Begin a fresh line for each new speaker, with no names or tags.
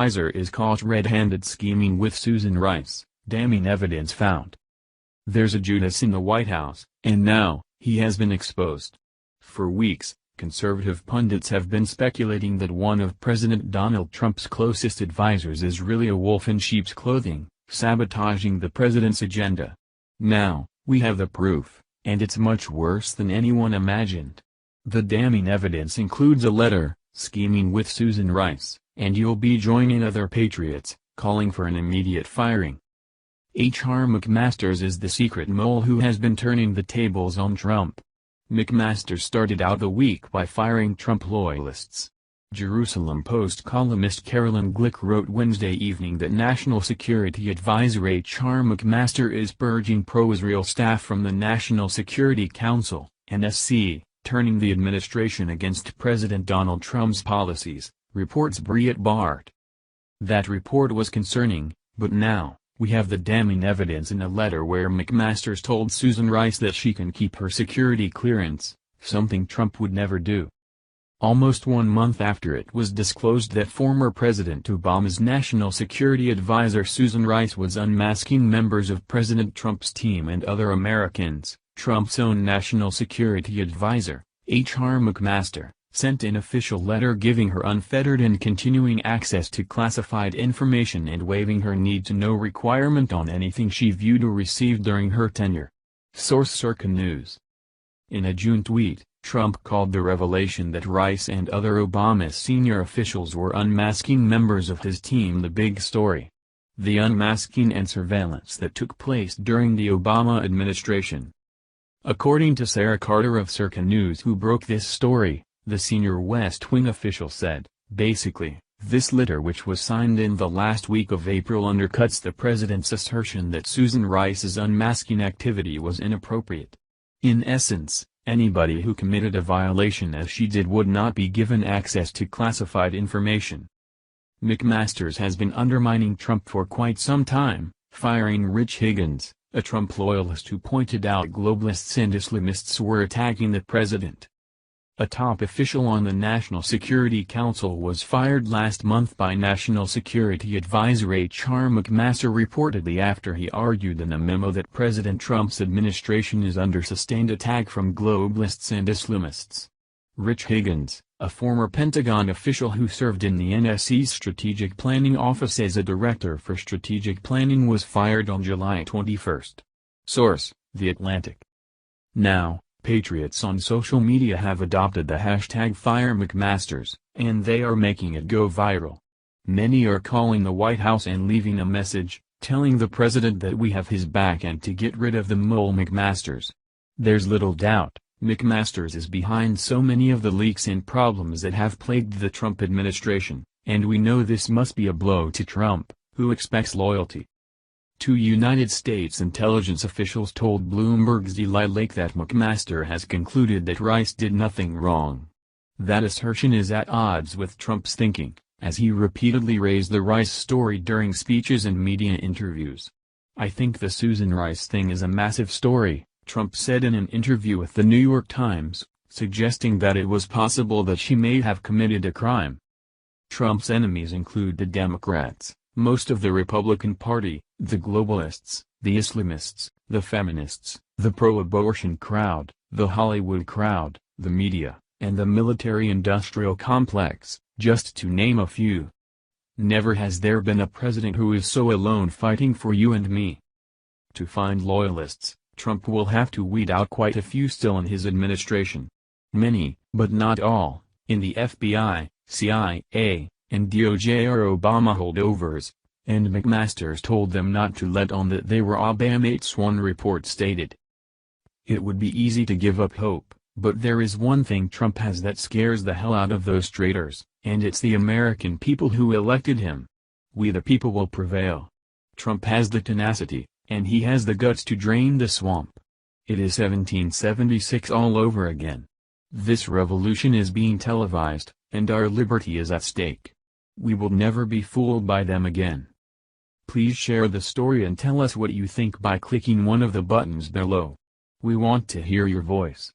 advisor is caught red-handed scheming with Susan Rice, damning evidence found. There's a Judas in the White House, and now, he has been exposed. For weeks, conservative pundits have been speculating that one of President Donald Trump's closest advisors is really a wolf in sheep's clothing, sabotaging the president's agenda. Now, we have the proof, and it's much worse than anyone imagined. The damning evidence includes a letter, scheming with Susan Rice, and you'll be joining other patriots, calling for an immediate firing. H.R. McMaster's is the secret mole who has been turning the tables on Trump. McMaster started out the week by firing Trump loyalists. Jerusalem Post columnist Carolyn Glick wrote Wednesday evening that National Security Advisor H.R. McMaster is purging pro-Israel staff from the National Security Council, NSC, turning the administration against President Donald Trump's policies, reports Breitbart. That report was concerning, but now, we have the damning evidence in a letter where McMaster's told Susan Rice that she can keep her security clearance, something Trump would never do. Almost 1 month after it was disclosed that former President Obama's national security advisor Susan Rice was unmasking members of President Trump's team and other Americans, Trump's own national security advisor, H.R. McMaster, sent an official letter giving her unfettered and continuing access to classified information and waiving her need-to-know requirement on anything she viewed or received during her tenure. Source Circa News. In a June tweet, Trump called the revelation that Rice and other Obama senior officials were unmasking members of his team the big story. The unmasking and surveillance that took place during the Obama administration. According to Sarah Carter of Circa News, who broke this story, the senior West Wing official said, basically, this letter, which was signed in the last week of April, undercuts the president's assertion that Susan Rice's unmasking activity was inappropriate. In essence, anybody who committed a violation as she did would not be given access to classified information. McMaster's has been undermining Trump for quite some time, firing Rich Higgins, a Trump loyalist who pointed out globalists and Islamists were attacking the president. A top official on the National Security Council was fired last month by National Security Advisor H.R. McMaster reportedly after he argued in a memo that President Trump's administration is under sustained attack from globalists and Islamists. Rich Higgins, a former Pentagon official who served in the NSC's Strategic Planning Office as a director for strategic planning, was fired on July 21. Source: The Atlantic. Now, patriots on social media have adopted the hashtag #FireMcMasters, and they are making it go viral. Many are calling the White House and leaving a message, telling the president that we have his back and to get rid of the mole McMasters. There's little doubt, McMasters is behind so many of the leaks and problems that have plagued the Trump administration, and we know this must be a blow to Trump, who expects loyalty. Two United States intelligence officials told Bloomberg's Eli Lake that McMaster has concluded that Rice did nothing wrong. That assertion is at odds with Trump's thinking, as he repeatedly raised the Rice story during speeches and media interviews. I think the Susan Rice thing is a massive story, Trump said in an interview with the New York Times, suggesting that it was possible that she may have committed a crime. Trump's enemies include the Democrats, most of the Republican Party, the globalists, the Islamists, the feminists, the pro-abortion crowd, the Hollywood crowd, the media, and the military-industrial complex, just to name a few. Never has there been a president who is so alone fighting for you and me. To find loyalists, Trump will have to weed out quite a few still in his administration. Many, but not all, in the FBI, CIA, and DOJ are Obama holdovers, and McMaster's told them not to let on that they were Obamates, one report stated. It would be easy to give up hope, but there is one thing Trump has that scares the hell out of those traitors, and it's the American people who elected him. We the people will prevail. Trump has the tenacity, and he has the guts to drain the swamp. It is 1776 all over again. This revolution is being televised, and our liberty is at stake. We will never be fooled by them again. Please share the story and tell us what you think by clicking one of the buttons below. We want to hear your voice.